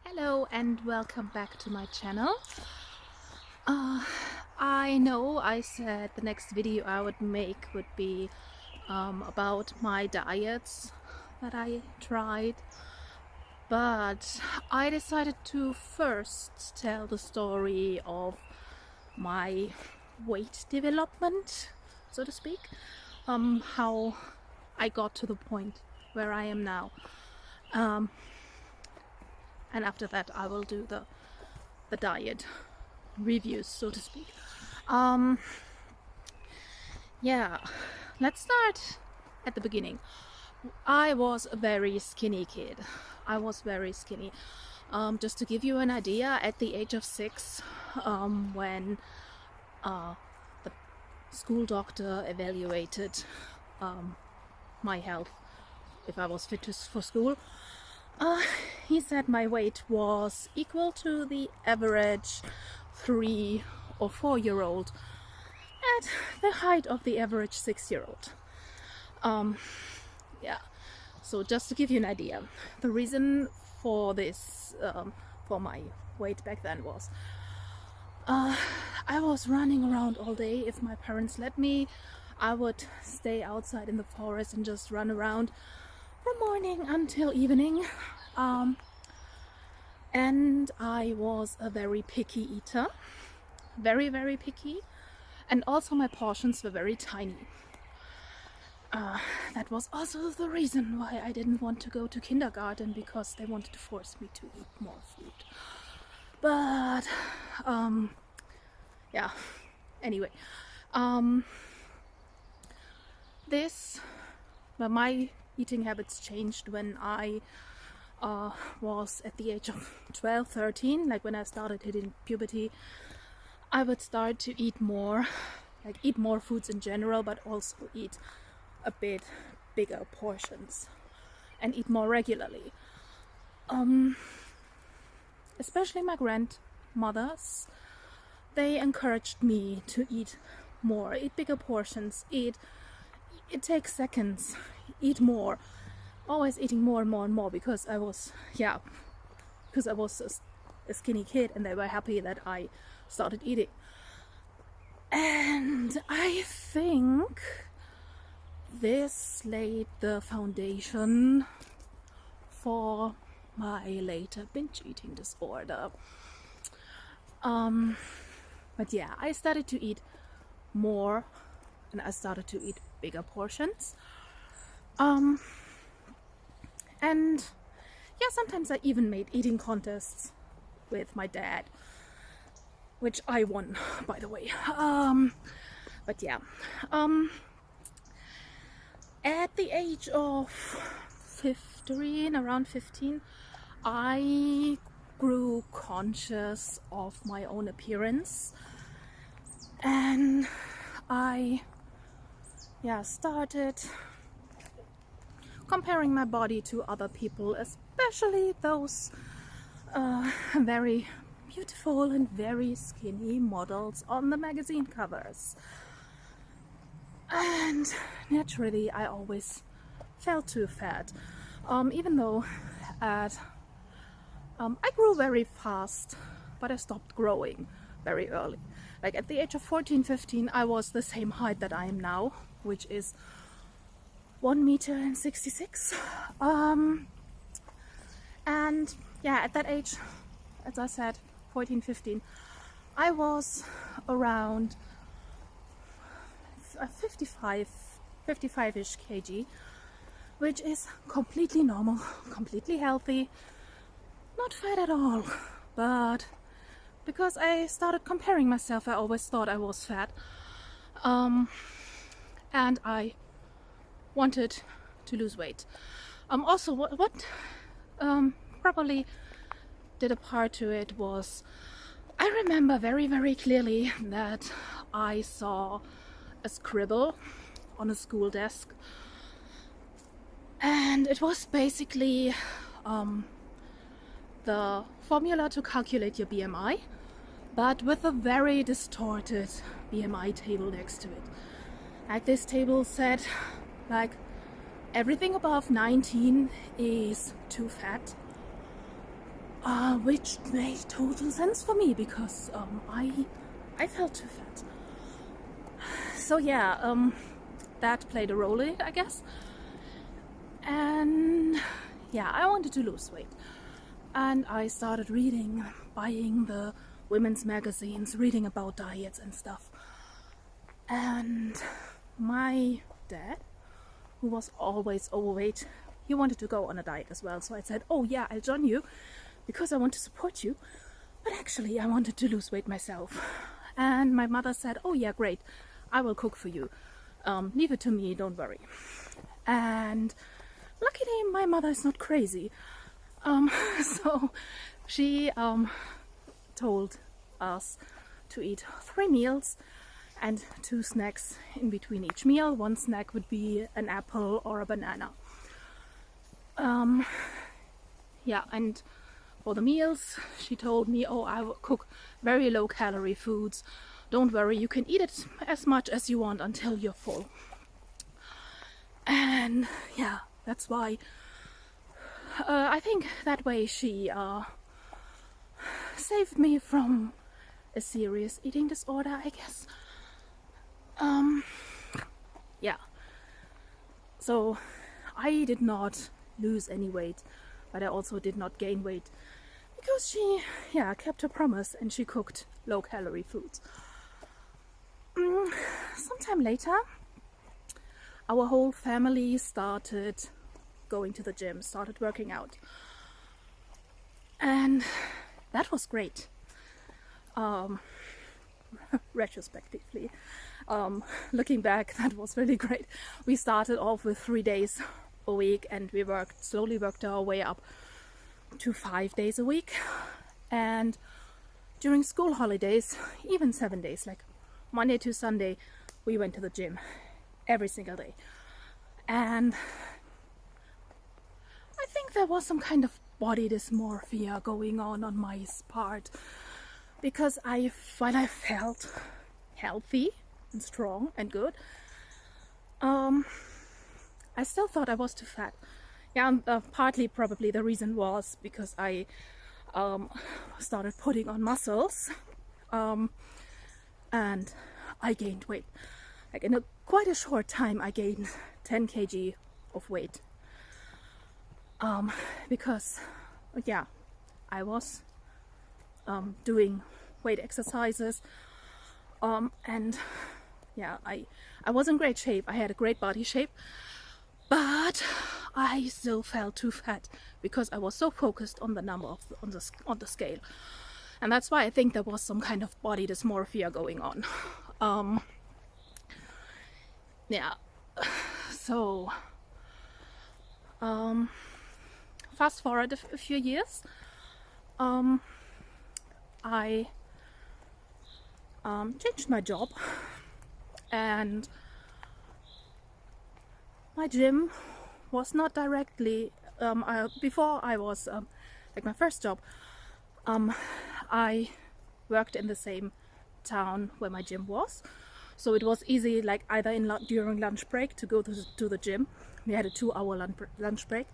Hello and welcome back to my channel. Uh, I know I said the next video I would make would be about my diets that I tried, but I decided to first tell the story of my weight development, so to speak, how I got to the point where I am now. And after that I will do the diet reviews, so to speak. Yeah, let's start at the beginning. I was a very skinny kid. I was very skinny. Just to give you an idea, at the age of 6, when the school doctor evaluated my health, if I was fit for school, he said my weight was equal to the average 3 or 4-year-old at the height of the average 6-year-old. Yeah, so just to give you an idea, the reason for this, for my weight back then was I was running around all day. If my parents let me, I would stay outside in the forest and just run around from morning until evening. And I was a very picky eater, very, very picky, and also my portions were very tiny. That was also the reason why I didn't want to go to kindergarten, because they wanted to force me to eat more food. But yeah, anyway, my eating habits changed when I was at the age of 12, 13, like when I started hitting puberty. I would start to eat more, like eat more foods in general, but also eat a bit bigger portions and eat more regularly. Especially my grandmothers, they encouraged me to eat more, eat bigger portions, it takes seconds, eat more, always eating more and more and more, because I was a skinny kid and they were happy that I started eating. And I think this laid the foundation for my later binge eating disorder. But yeah, I started to eat more and I started to eat bigger portions. And yeah, sometimes I even made eating contests with my dad, which I won, by the way. But yeah, at the age of 15, around 15, I grew conscious of my own appearance, and I started comparing my body to other people, especially those very beautiful and very skinny models on the magazine covers. And naturally I always felt too fat, even though I grew very fast, but I stopped growing very early. Like at the age of 14, 15, I was the same height that I am now, which is 1 meter and 66. And yeah, at that age, as I said, 14, 15, I was around 55-ish kg, which is completely normal, completely healthy, not fat at all. But because I started comparing myself, I always thought I was fat, and I wanted to lose weight. Also, what probably did a part to it was, I remember very, very clearly that I saw a scribble on a school desk, and it was basically the formula to calculate your BMI, but with a very distorted BMI table next to it. Like, this table said, like, everything above 19 is too fat, which made total sense for me because I felt too fat. So yeah, that played a role in it, I guess. And yeah, I wanted to lose weight. And I started reading, buying the women's magazines, reading about diets and stuff. And my dad, who was always overweight, he wanted to go on a diet as well. So I said, oh yeah, I'll join you because I want to support you. But actually, I wanted to lose weight myself. And my mother said, oh yeah, great, I will cook for you. Leave it to me, don't worry. And luckily, my mother is not crazy. So she told us to eat 3 meals and 2 snacks in between each meal. One snack would be an apple or a banana. Yeah, and for the meals, she told me, oh, I will cook very low calorie foods. Don't worry, you can eat it as much as you want until you're full. And yeah, that's why I think that way she saved me from a serious eating disorder, I guess. Yeah. So I did not lose any weight, but I also did not gain weight because she, kept her promise and she cooked low-calorie foods. Sometime later, our whole family started going to the gym, started working out. And that was great. Retrospectively, looking back, that was really great. We started off with 3 days a week and we slowly worked our way up to 5 days a week. And during school holidays, even 7 days, like Monday to Sunday, we went to the gym every single day. And I think there was some kind of body dysmorphia going on my part because while I felt healthy and strong and good, I still thought I was too fat. Yeah, partly probably the reason was because I started putting on muscles, and I gained weight. Like in quite a short time, I gained 10 kg of weight. Because, I was doing weight exercises, and I was in great shape. I had a great body shape, but I still felt too fat because I was so focused on the number on the scale, and that's why I think there was some kind of body dysmorphia going on. So fast forward a few years, I changed my job, and my gym was not directly before I was like my first job. I worked in the same town where my gym was, so it was easy, like either during lunch break to go to the gym. We had a 2-hour lunch break,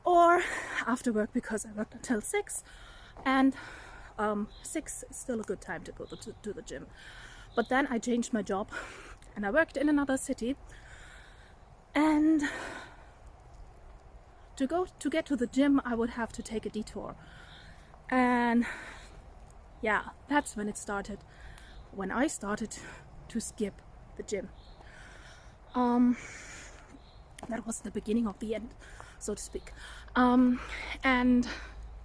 or after work because I worked until 6, and 6 is still a good time to go to the gym. But then I changed my job and I worked in another city, and to get to the gym I would have to take a detour. And that's when it started, when I started to skip the gym. That was the beginning of the end, so to speak. And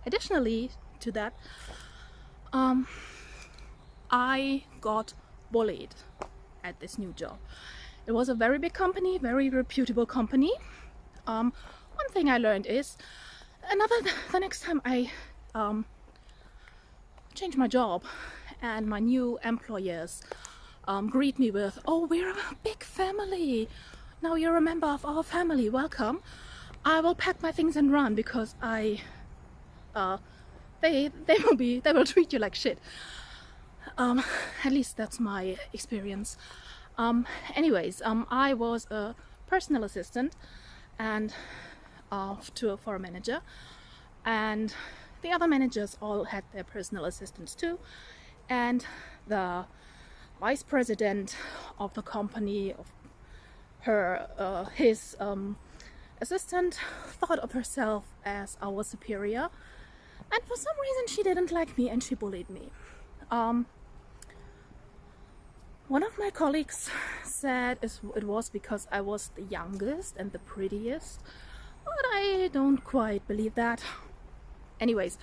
additionally to that, I got bullied at this new job. It was a very big company, very reputable company. One thing I learned is the next time I change my job and my new employers greet me with, "Oh, we're a big family. Now you're a member of our family. Welcome." I will pack my things and run because they will treat you like shit. At least that's my experience. Anyways, I was a personal assistant and for a manager, and the other managers all had their personal assistants too, and the vice president of the company, of his assistant, thought of herself as our superior, and for some reason she didn't like me and she bullied me. One of my colleagues said it was because I was the youngest and the prettiest, but I don't quite believe that. Anyways,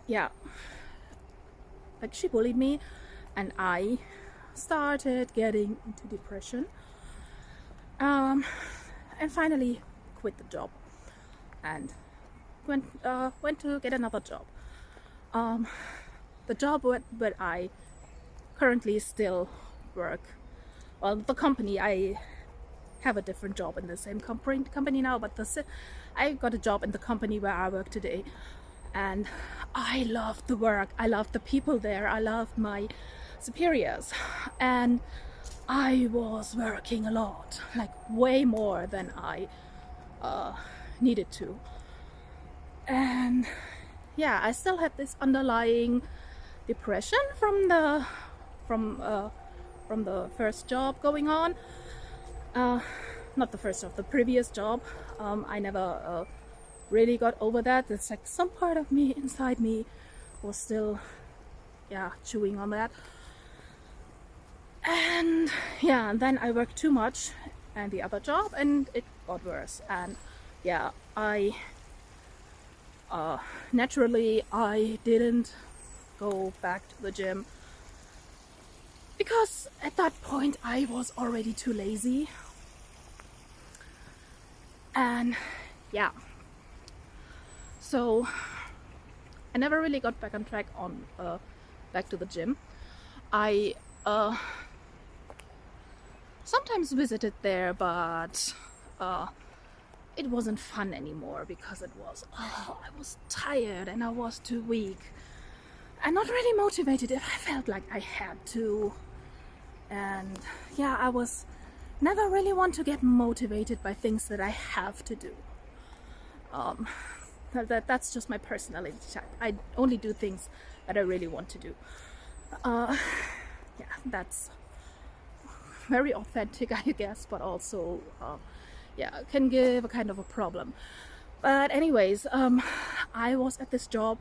yeah, like she bullied me and I started getting into depression, and finally quit the job and went to get another job. The job where I currently still work, well, the company, I have a different job in the same company now, but I got a job in the company where I work today, and I love the work, I love the people there, I love my superiors, and I was working a lot, like way more than I needed to. And yeah, I still had this underlying depression from the first job going on. Not the first job, the previous job. I never really got over that. It's like some part of me inside me was still, yeah, chewing on that. And yeah, and then I worked too much and the other job, and it got worse. And yeah, I naturally I didn't go back to the gym because at that point I was already too lazy. And yeah, so I never really got back on track on back to the gym. I sometimes visited there, but it wasn't fun anymore because I was tired and I was too weak and not really motivated. I felt like I had to, and yeah, I was never really want to get motivated by things that I have to do. That's just my personality type. I only do things that I really want to do. Yeah, that's very authentic, I guess, but also yeah, can give a kind of a problem. But anyways, I was at this job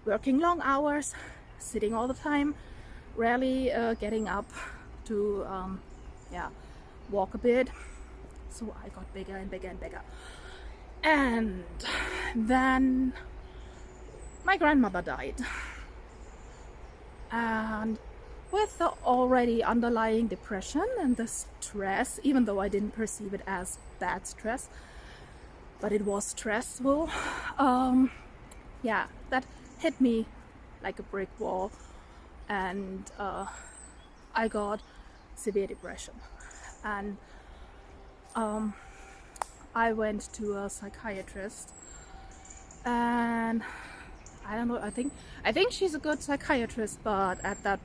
working long hours, sitting all the time, rarely getting up to yeah, walk a bit. So I got bigger and bigger and bigger. And then my grandmother died. And with the already underlying depression and the stress, even though I didn't perceive it as bad stress, but it was stressful, yeah, that hit me like a brick wall, and I got severe depression. And I went to a psychiatrist, and I don't know, I think she's a good psychiatrist, but at that,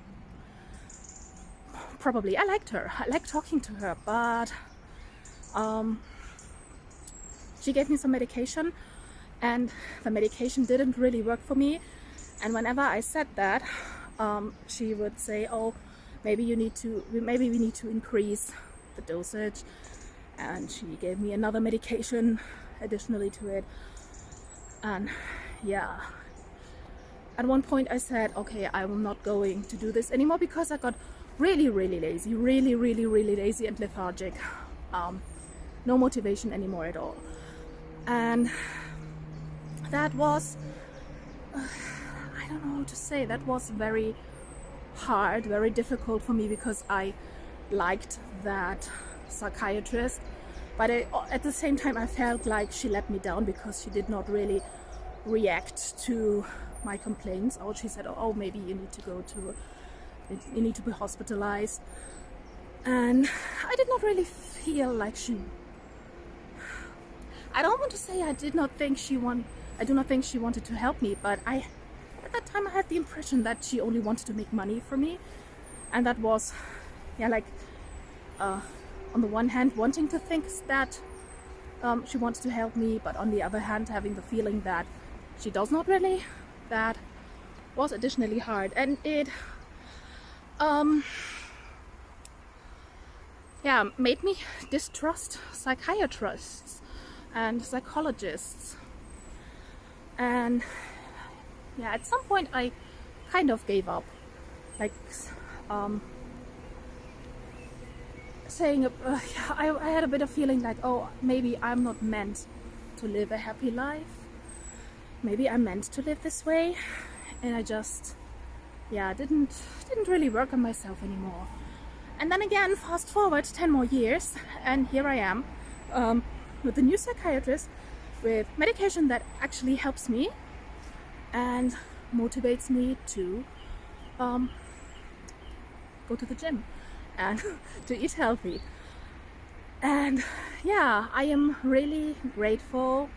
probably I liked her. I liked talking to her, but she gave me some medication, and the medication didn't really work for me. And whenever I said that, she would say, "Oh, maybe we need to increase the dosage." And she gave me another medication additionally to it. And yeah, at one point I said, okay, I'm not going to do this anymore because I got really lazy, really lazy and lethargic. No motivation anymore at all. And that was, I don't know how to say, that was very hard, very difficult for me, because I liked that psychiatrist, but at the same time I felt like she let me down because she did not really react to my complaints. Or she said, oh, maybe you need to be hospitalized. And I did not really feel like I don't want to say I do not think she wanted to help me, but at that time I had the impression that she only wanted to make money for me. And that was, yeah, like on the one hand wanting to think that she wants to help me, but on the other hand having the feeling that she does not really. That was additionally hard, and it yeah, made me distrust psychiatrists and psychologists. And yeah, at some point I kind of gave up, like saying I had a bit of feeling like, oh, maybe I'm not meant to live a happy life, maybe I'm meant to live this way, and I just didn't really work on myself anymore. And then again, fast forward 10 more years, and here I am with a new psychiatrist, with medication that actually helps me and motivates me to go to the gym and to eat healthy. And yeah, I am really grateful.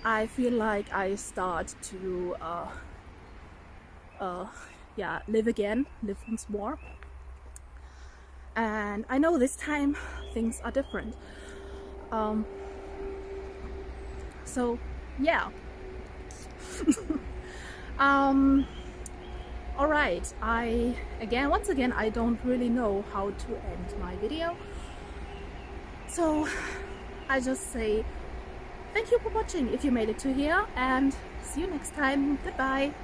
I feel like I start to live again, live once more. And I know this time things are different. So yeah. Alright, once again, I don't really know how to end my video. So I just say thank you for watching if you made it to here, and see you next time. Goodbye.